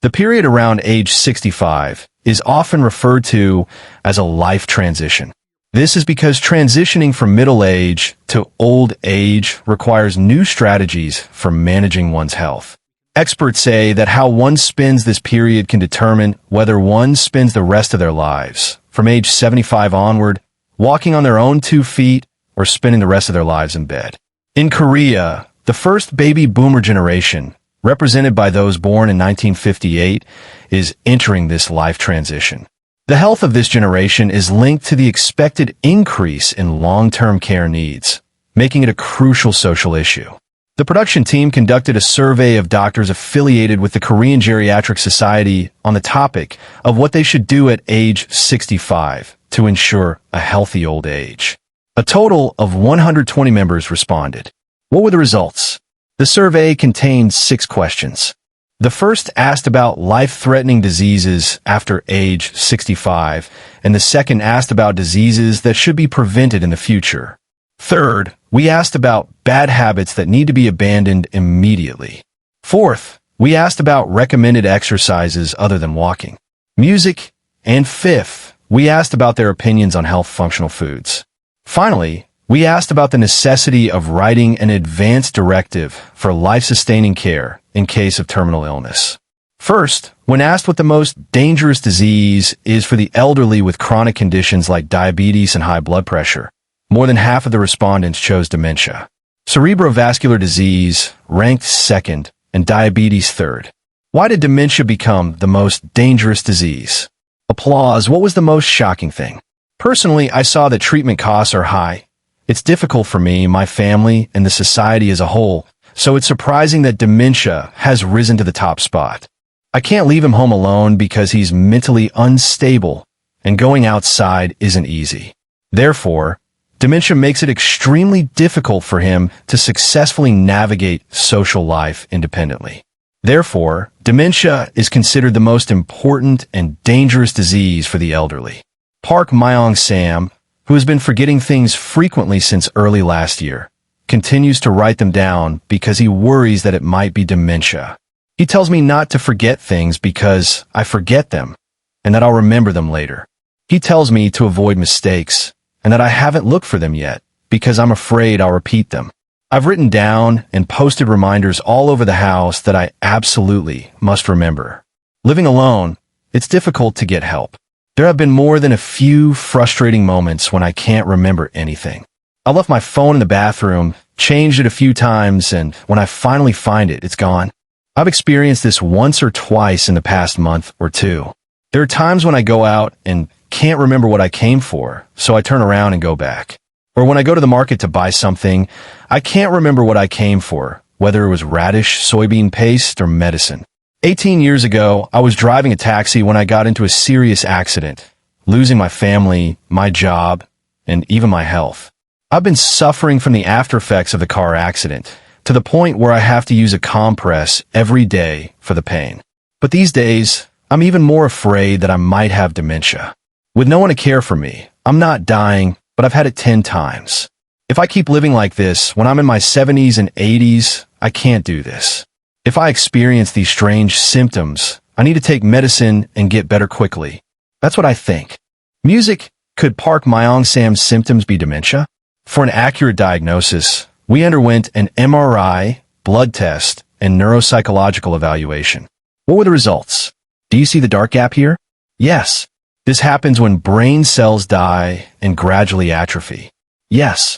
The period around age 65 is often referred to as a life transition. This is because transitioning from middle age to old age requires new strategies for managing one's health. Experts say that how one spends this period can determine whether one spends the rest of their lives, from age 75 onward, walking on their own 2 feet, or spending the rest of their lives in bed. In Korea, the first baby boomer generation, represented by those born in 1958, is entering this life transition. The health of this generation is linked to the expected increase in long-term care needs, making it a crucial social issue. The production team conducted a survey of doctors affiliated with the Korean Geriatric Society on the topic of what they should do at age 65 to ensure a healthy old age. A total of 120 members responded. What were the results? The survey contained 6 questions. The first asked about life-threatening diseases after age 65, and the second asked about diseases that should be prevented in the future. Third, we asked about bad habits that need to be abandoned immediately. Fourth, we asked about recommended exercises other than walking, music, and fifth, we asked about their opinions on health functional foods. Finally, we asked about the necessity of writing an advance directive for life-sustaining care in case of terminal illness. First, when asked what the most dangerous disease is for the elderly with chronic conditions like diabetes and high blood pressure, more than half of the respondents chose dementia. Cerebrovascular disease ranked second and diabetes third. Why did dementia become the most dangerous disease? Applause. What was the most shocking thing? Personally, I saw that treatment costs are high. It's difficult for me, my family, and the society as a whole, so it's surprising that dementia has risen to the top spot. I can't leave him home alone because he's mentally unstable, and going outside isn't easy. Therefore, dementia makes it extremely difficult for him to successfully navigate social life independently. Therefore, dementia is considered the most important and dangerous disease for the elderly. Park Myong-sam, who has been forgetting things frequently since early last year, continues to write them down because he worries that it might be dementia. He tells me not to forget things because I forget them, and that I'll remember them later. He tells me to avoid mistakes, and that I haven't looked for them yet because I'm afraid I'll repeat them. I've written down and posted reminders all over the house that I absolutely must remember. Living alone, it's difficult to get help. There have been more than a few frustrating moments when I can't remember anything. I left my phone in the bathroom, changed it a few times, and when I finally find it, it's gone. I've experienced this once or twice in the past month or two. There are times when I go out and can't remember what I came for, so I turn around and go back. Or when I go to the market to buy something, I can't remember what I came for, whether it was radish, soybean paste, or medicine. 18 years ago, I was driving a taxi when I got into a serious accident, losing my family, my job, and even my health. I've been suffering from the after effects of the car accident, to the point where I have to use a compress every day for the pain. But these days, I'm even more afraid that I might have dementia. With no one to care for me, I'm not dying, but I've had it 10 times. If I keep living like this, when I'm in my 70s and 80s, I can't do this. If I experience these strange symptoms, I need to take medicine and get better quickly. That's what I think. Music. Could Park Myong-sam's symptoms be dementia? For an accurate diagnosis, we underwent an MRI, blood test, and neuropsychological evaluation. What were the results? Do you see the dark gap here? Yes. This happens when brain cells die and gradually atrophy. Yes.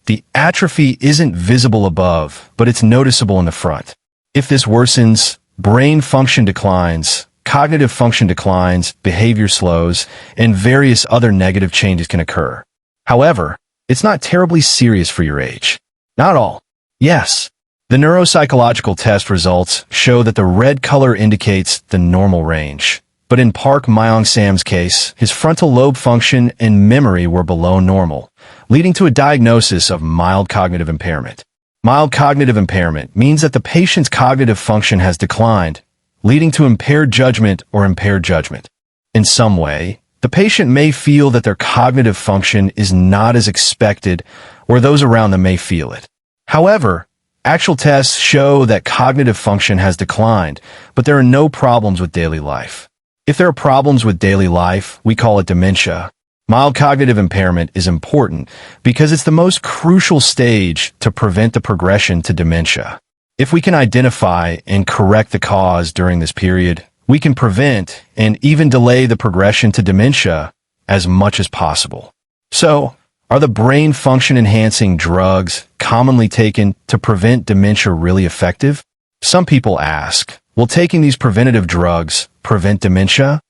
The atrophy isn't visible above, but it's noticeable in the front. If this worsens, brain function declines, cognitive function declines, behavior slows, and various other negative changes can occur. However, it's not terribly serious for your age. Not all. Yes. The neuropsychological test results show that the red color indicates the normal range. But in Park Myong-sam's case, his frontal lobe function and memory were below normal, leading to a diagnosis of mild cognitive impairment. Mild cognitive impairment means that the patient's cognitive function has declined, leading to impaired judgment or impaired judgment. In some way, the patient may feel that their cognitive function is not as expected, or those around them may feel it. However, Actual tests show that cognitive function has declined, but there are no problems with daily life. If there are problems with daily life, we call it dementia. Mild cognitive impairment is important because it's the most crucial stage to prevent the progression to dementia. If we can identify and correct the cause during this period, we can prevent and even delay the progression to dementia as much as possible. So, are the brain function enhancing drugs commonly taken to prevent dementia really effective? Some people ask, will taking these preventative drugs prevent dementia?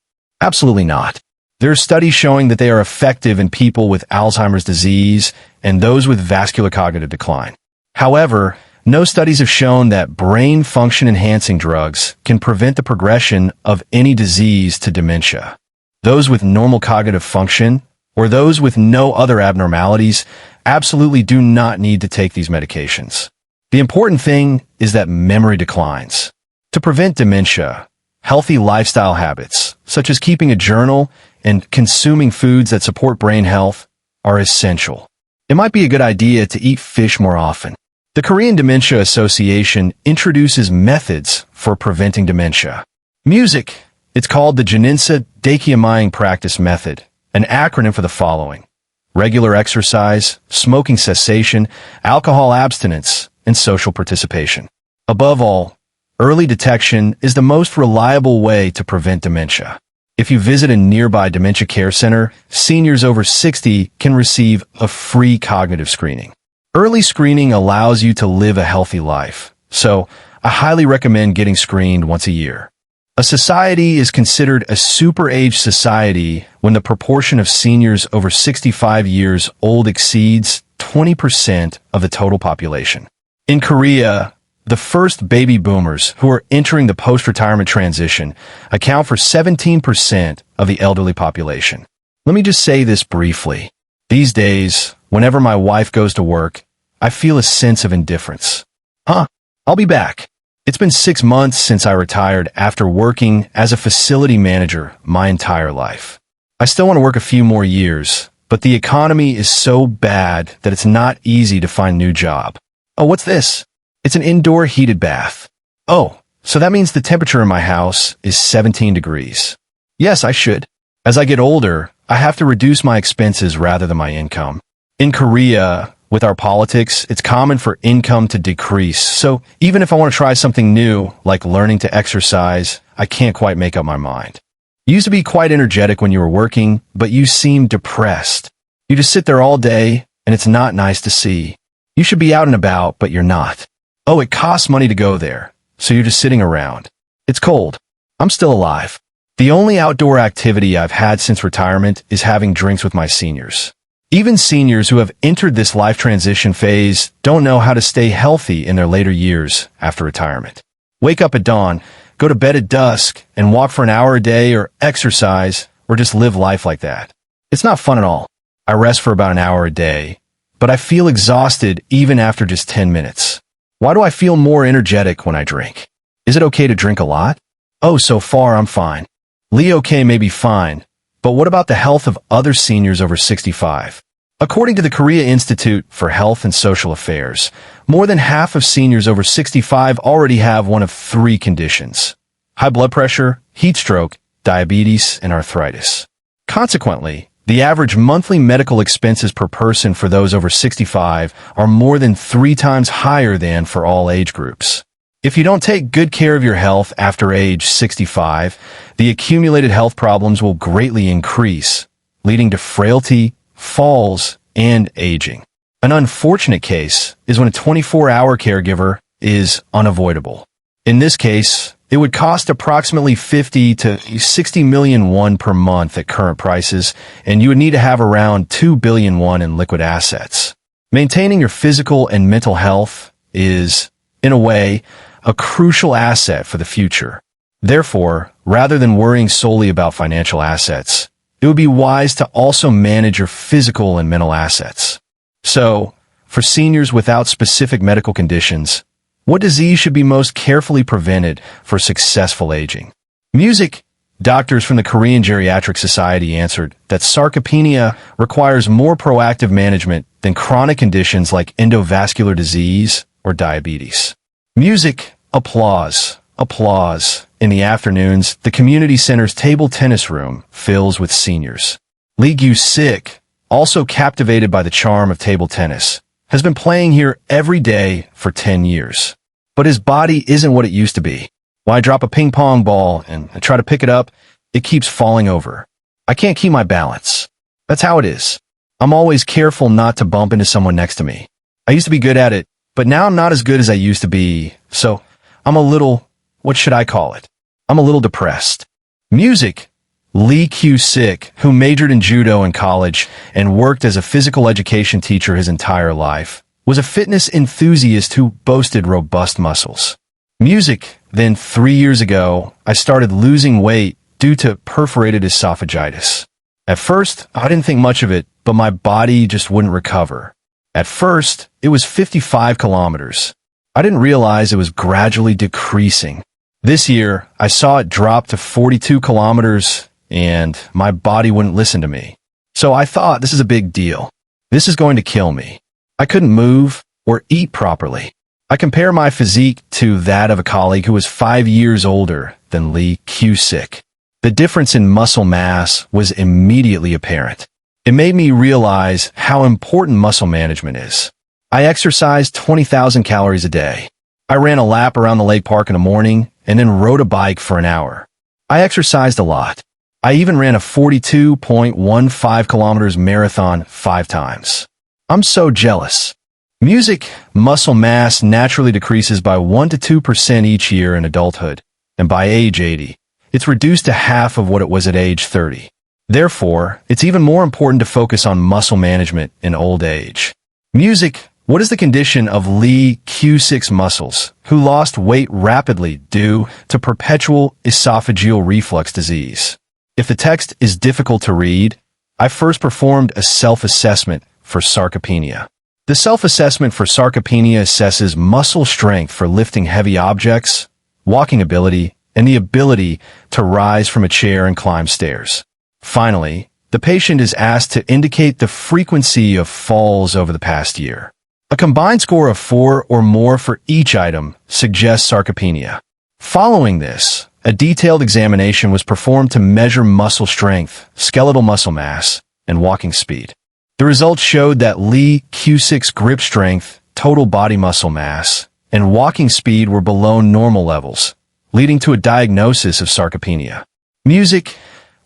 Absolutely not. There are studies showing that they are effective in people with Alzheimer's disease and those with vascular cognitive decline. However, no studies have shown that brain function enhancing drugs can prevent the progression of any disease to dementia. Those with normal cognitive function or those with no other abnormalities absolutely do not need to take these medications. The important thing is that memory declines. To prevent dementia, healthy lifestyle habits, such as keeping a journal and consuming foods that support brain health, are essential. It might be a good idea to eat fish more often. The Korean Dementia Association introduces methods for preventing dementia. Music. It's called the Janinsa Dakiamying Practice Method, an acronym for the following: regular exercise, smoking cessation, alcohol abstinence, and social participation. Above all, early detection is the most reliable way to prevent dementia. If you visit a nearby dementia care center, seniors over 60 can receive a free cognitive screening. Early screening allows you to live a healthy life, so I highly recommend getting screened once a year. A society is considered a super-age society when the proportion of seniors over 65 years old exceeds 20% of the total population. In Korea, the first baby boomers who are entering the post-retirement transition account for 17% of the elderly population. Let me just say this briefly. These days, whenever my wife goes to work, I feel a sense of indifference. I'll be back. It's been 6 months since I retired after working as a facility manager my entire life. I still want to work a few more years, but the economy is so bad that it's not easy to find a new job. Oh, what's this? It's an indoor heated bath. Oh, so that means the temperature in my house is 17 degrees. Yes, I should. As I get older, I have to reduce my expenses rather than my income. In Korea, with our politics, it's common for income to decrease. So even if I want to try something new, like learning to exercise, I can't quite make up my mind. You used to be quite energetic when you were working, but you seem depressed. You just sit there all day, and it's not nice to see. You should be out and about, but you're not. Oh, it costs money to go there, so you're just sitting around. It's cold. I'm still alive. The only outdoor activity I've had since retirement is having drinks with my seniors. Even seniors who have entered this life transition phase don't know how to stay healthy in their later years after retirement. Wake up at dawn, go to bed at dusk, and walk for an hour a day or exercise or just live life like that. It's not fun at all. I rest for about an hour a day, but I feel exhausted even after just 10 minutes. Why do I feel more energetic when I drink? Is it okay to drink a lot? Oh, so far I'm fine. Lee okay may be fine, but what about the health of other seniors over 65? According to the Korea Institute for Health and Social Affairs, more than half of seniors over 65 already have one of 3 conditions: high blood pressure, heat stroke, diabetes, and arthritis. Consequently, the average monthly medical expenses per person for those over 65 are more than 3 times higher than for all age groups. If you don't take good care of your health after age 65, the accumulated health problems will greatly increase, leading to frailty, falls, and aging. An unfortunate case is when a 24-hour caregiver is unavoidable. In this case, it would cost approximately 50 to 60 million won per month at current prices, and you would need to have around 2 billion won in liquid assets. Maintaining your physical and mental health is, in a way, a crucial asset for the future. Therefore, rather than worrying solely about financial assets, it would be wise to also manage your physical and mental assets. So, for seniors without specific medical conditions, what disease should be most carefully prevented for successful aging? Music. Doctors from the Korean Geriatric Society answered that sarcopenia requires more proactive management than chronic conditions like endovascular disease or diabetes. Music, applause, applause. In the afternoons, the community center's table tennis room fills with seniors. Lee Kyu-sik, also captivated by the charm of table tennis, has been playing here every day for 10 years. But his body isn't what it used to be. When I drop a ping pong ball and I try to pick it up, it keeps falling over. I can't keep my balance. That's how it is. I'm always careful not to bump into someone next to me. I used to be good at it, but now I'm not as good as I used to be, so I'm a little, what should I call it? I'm a little depressed. Music. Lee Kyu-sik, who majored in judo in college and worked as a physical education teacher his entire life, was a fitness enthusiast who boasted robust muscles. Music. Then 3 years ago, I started losing weight due to perforated esophagitis. At first, I didn't think much of it, but my body just wouldn't recover. At first, it was 55 kilometers. I didn't realize it was gradually decreasing. This year, I saw it drop to 42 kilometers, and my body wouldn't listen to me. So I thought, this is a big deal. This is going to kill me. I couldn't move or eat properly. I compare my physique to that of a colleague who was 5 years older than Lee Kyu-sik. The difference in muscle mass was immediately apparent. It made me realize how important muscle management is. I exercised 20,000 calories a day. I ran a lap around the lake park in the morning and then rode a bike for an hour. I exercised a lot. I even ran a 42.15 kilometers marathon 5 times. I'm so jealous. Music, muscle mass naturally decreases by 1 to 2% each year in adulthood, and by age 80, it's reduced to half of what it was at age 30. Therefore, it's even more important to focus on muscle management in old age. Music, what is the condition of Lee Kyu-sik's muscles, who lost weight rapidly due to perpetual esophageal reflux disease? If the text is difficult to read, I first performed a self-assessment for sarcopenia. The self-assessment for sarcopenia assesses muscle strength for lifting heavy objects, walking ability, and the ability to rise from a chair and climb stairs. Finally, the patient is asked to indicate the frequency of falls over the past year. A combined score of 4 or more for each item suggests sarcopenia. Following this, a detailed examination was performed to measure muscle strength, skeletal muscle mass, and walking speed. The results showed that Lee Kyu-sik's grip strength, total body muscle mass, and walking speed were below normal levels, leading to a diagnosis of sarcopenia. Music,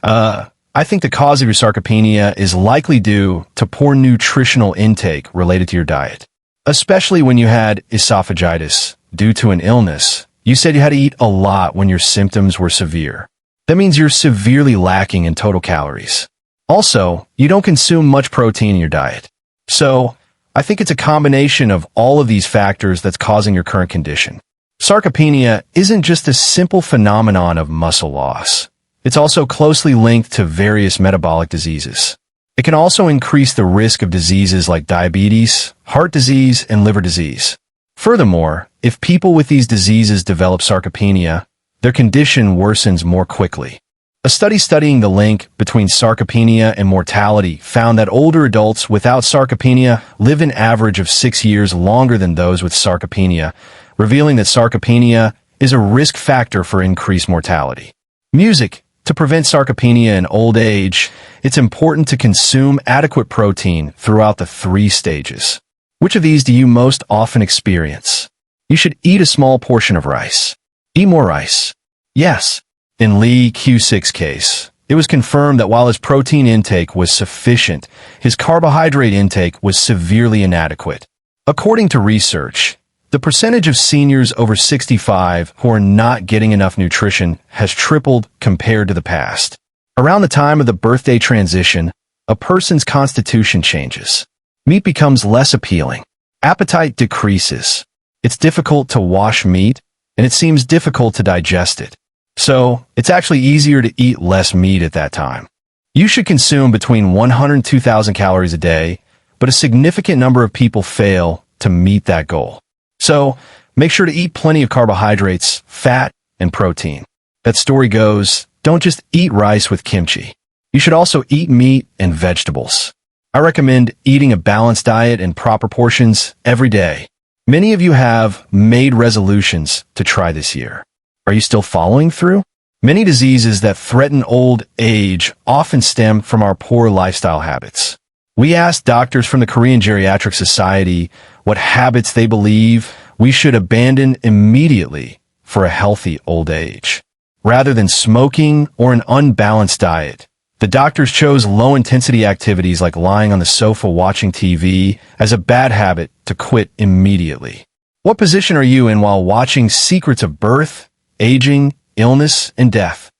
I think the cause of your sarcopenia is likely due to poor nutritional intake related to your diet. Especially when you had esophagitis due to an illness. You said you had to eat a lot when your symptoms were severe. That means you're severely lacking in total calories. Also, you don't consume much protein in your diet. So, I think it's a combination of all of these factors that's causing your current condition. Sarcopenia isn't just a simple phenomenon of muscle loss. It's also closely linked to various metabolic diseases. It can also increase the risk of diseases like diabetes, heart disease, and liver disease. Furthermore, if people with these diseases develop sarcopenia, their condition worsens more quickly. A study studying the link between sarcopenia and mortality found that older adults without sarcopenia live an average of 6 years longer than those with sarcopenia, revealing that sarcopenia is a risk factor for increased mortality. Music. To prevent sarcopenia in old age, it's important to consume adequate protein throughout the 3 stages. Which of these do you most often experience? You should eat a small portion of rice. Eat more rice. Yes. In Lee Kyu-sik's case, it was confirmed that while his protein intake was sufficient, his carbohydrate intake was severely inadequate. According to research, the percentage of seniors over 65 who are not getting enough nutrition has tripled compared to the past. Around the time of the birthday transition, a person's constitution changes. Meat becomes less appealing. Appetite decreases. It's difficult to wash meat, and it seems difficult to digest it. So, it's actually easier to eat less meat at that time. You should consume between 100 and 2,000 calories a day, but a significant number of people fail to meet that goal. So, make sure to eat plenty of carbohydrates, fat, and protein. That story goes, don't just eat rice with kimchi. You should also eat meat and vegetables. I recommend eating a balanced diet in proper portions every day. Many of you have made resolutions to try this year. Are you still following through? Many diseases that threaten old age often stem from our poor lifestyle habits. We asked doctors from the Korean Geriatric Society what habits they believe we should abandon immediately for a healthy old age. Rather than smoking or an unbalanced diet, the doctors chose low-intensity activities like lying on the sofa watching TV as a bad habit to quit immediately. What position are you in while watching Secrets of Birth, Aging, Illness, and Death?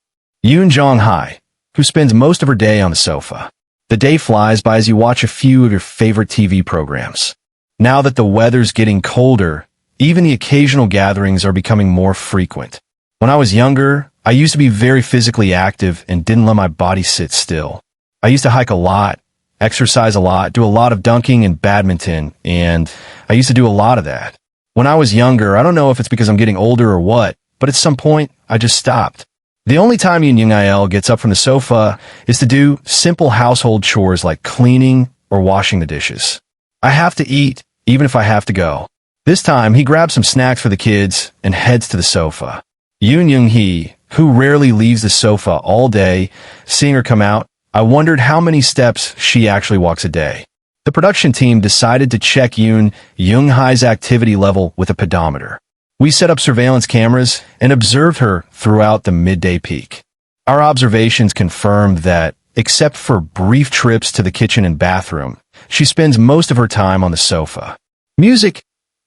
Yoon Jong-hai, who spends most of her day on the sofa. The day flies by as you watch a few of your favorite TV programs. Now that the weather's getting colder, even the occasional gatherings are becoming more frequent. When I was younger, I used to be very physically active and didn't let my body sit still. I used to hike a lot, exercise a lot, do a lot of dunking and badminton, and I used to do a lot of that. When I was younger, I don't know if it's because I'm getting older or what, but at some point, I just stopped. The only time Yoon Jung-il gets up from the sofa is to do simple household chores like cleaning or washing the dishes. I have to eat, even if I have to go. This time, he grabs some snacks for the kids and heads to the sofa. Yoon Jung-hee, who rarely leaves the sofa all day, seeing her come out, I wondered how many steps she actually walks a day. The production team decided to check Yoon Jung-hai's activity level with a pedometer. We set up surveillance cameras and observed her throughout the midday peak. Our observations confirmed that, except for brief trips to the kitchen and bathroom, she spends most of her time on the sofa. Music.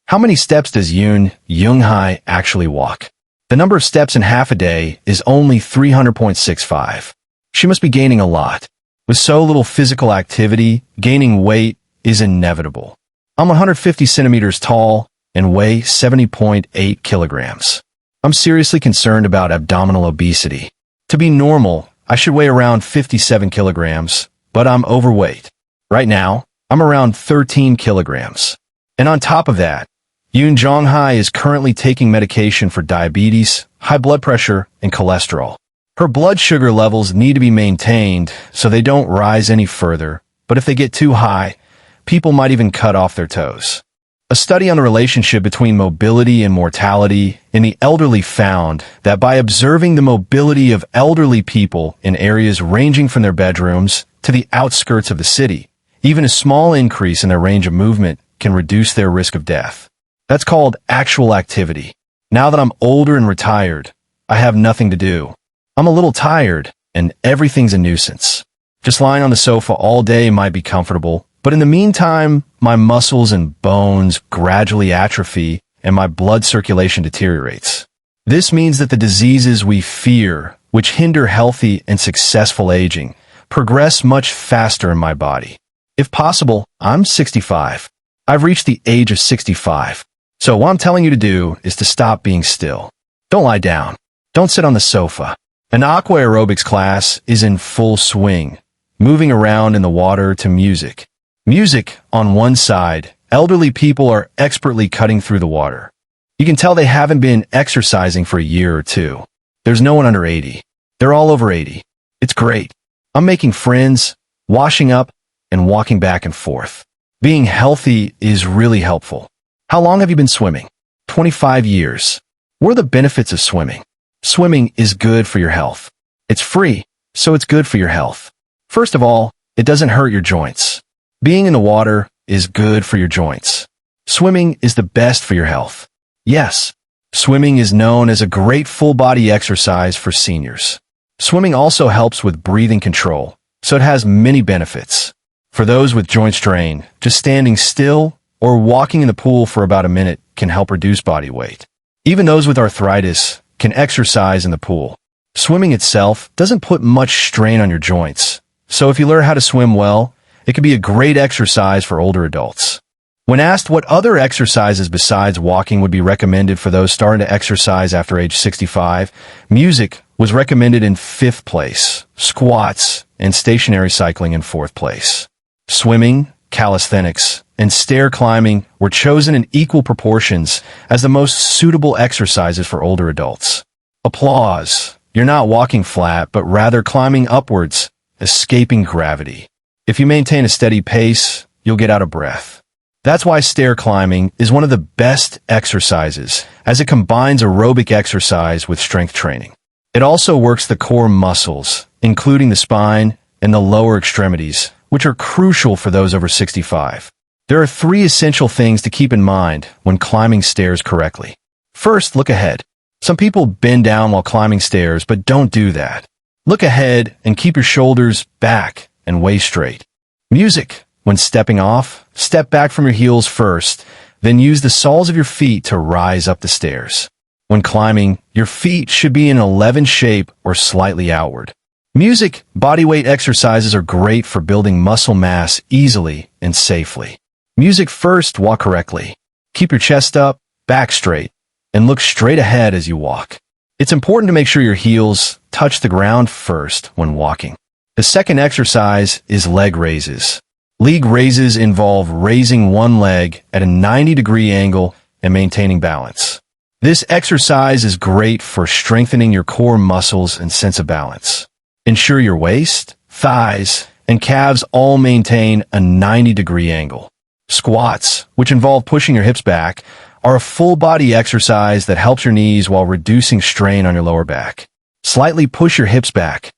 How many steps does Yoon Jung-hai actually walk? The number of steps in half a day is only 300.65. She must be gaining a lot. With so little physical activity, gaining weight is inevitable. I'm 150 centimeters tall and weigh 70.8 kilograms. I'm seriously concerned about abdominal obesity. To be normal, I should weigh around 57 kilograms, but I'm overweight. Right now, I'm around 13 kilograms. And on top of that, Yoon Jong-hai is currently taking medication for diabetes, high blood pressure, and cholesterol. Her blood sugar levels need to be maintained so they don't rise any further, but if they get too high, people might even cut off their toes. A study on the relationship between mobility and mortality in the elderly found that by observing the mobility of elderly people in areas ranging from their bedrooms to the outskirts of the city, even a small increase in their range of movement can reduce their risk of death. That's called actual activity. Now that I'm older and retired, I have nothing to do. I'm a little tired, and everything's a nuisance. Just lying on the sofa all day might be comfortable, but in the meantime, my muscles and bones gradually atrophy and my blood circulation deteriorates. This means that the diseases we fear, which hinder healthy and successful aging, progress much faster in my body. If possible, I'm 65. I've reached the age of 65. So what I'm telling you to do is to stop being still. Don't lie down. Don't sit on the sofa. An aqua aerobics class is in full swing, moving around in the water to music. Music on one side, elderly people are expertly cutting through the water. You can tell they haven't been exercising for a year or two. There's no one under 80. They're all over 80. It's great. I'm making friends, washing up, and walking back and forth. Being healthy is really helpful. How long have you been swimming? 25 years. What are the benefits of swimming? Swimming is good for your health. It's free, so it's good for your health. First of all, it doesn't hurt your joints. Being in the water is good for your joints. Swimming is the best for your health. Yes, swimming is known as a great full-body exercise for seniors. Swimming also helps with breathing control, so it has many benefits. For those with joint strain, just standing still or walking in the pool for about a minute can help reduce body weight. Even those with arthritis can exercise in the pool. Swimming itself doesn't put much strain on your joints, so if you learn how to swim well, it can be a great exercise for older adults. When asked what other exercises besides walking would be recommended for those starting to exercise after age 65, music was recommended in 5th place, squats and stationary cycling in 4th place. Swimming, calisthenics, and stair climbing were chosen in equal proportions as the most suitable exercises for older adults. Applause. You're not walking flat, but rather climbing upwards, escaping gravity. If you maintain a steady pace, you'll get out of breath. That's why stair climbing is one of the best exercises, as it combines aerobic exercise with strength training. It also works the core muscles, including the spine and the lower extremities, which are crucial for those over 65. There are 3 essential things to keep in mind when climbing stairs correctly. First, look ahead. Some people bend down while climbing stairs, but don't do that. Look ahead and keep your shoulders back and waist straight. Music. When stepping off, step back from your heels first, then use the soles of your feet to rise up the stairs. When climbing, your feet should be in an 11 shape or slightly outward. Music, bodyweight exercises are great for building muscle mass easily and safely. Music first, walk correctly. Keep your chest up, back straight, and look straight ahead as you walk. It's important to make sure your heels touch the ground first when walking. The second exercise is leg raises. Leg raises involve raising one leg at a 90-degree angle and maintaining balance. This exercise is great for strengthening your core muscles and sense of balance. Ensure your waist, thighs, and calves all maintain a 90-degree angle. Squats, which involve pushing your hips back, are a full-body exercise that helps your knees while reducing strain on your lower back. Slightly push your hips back,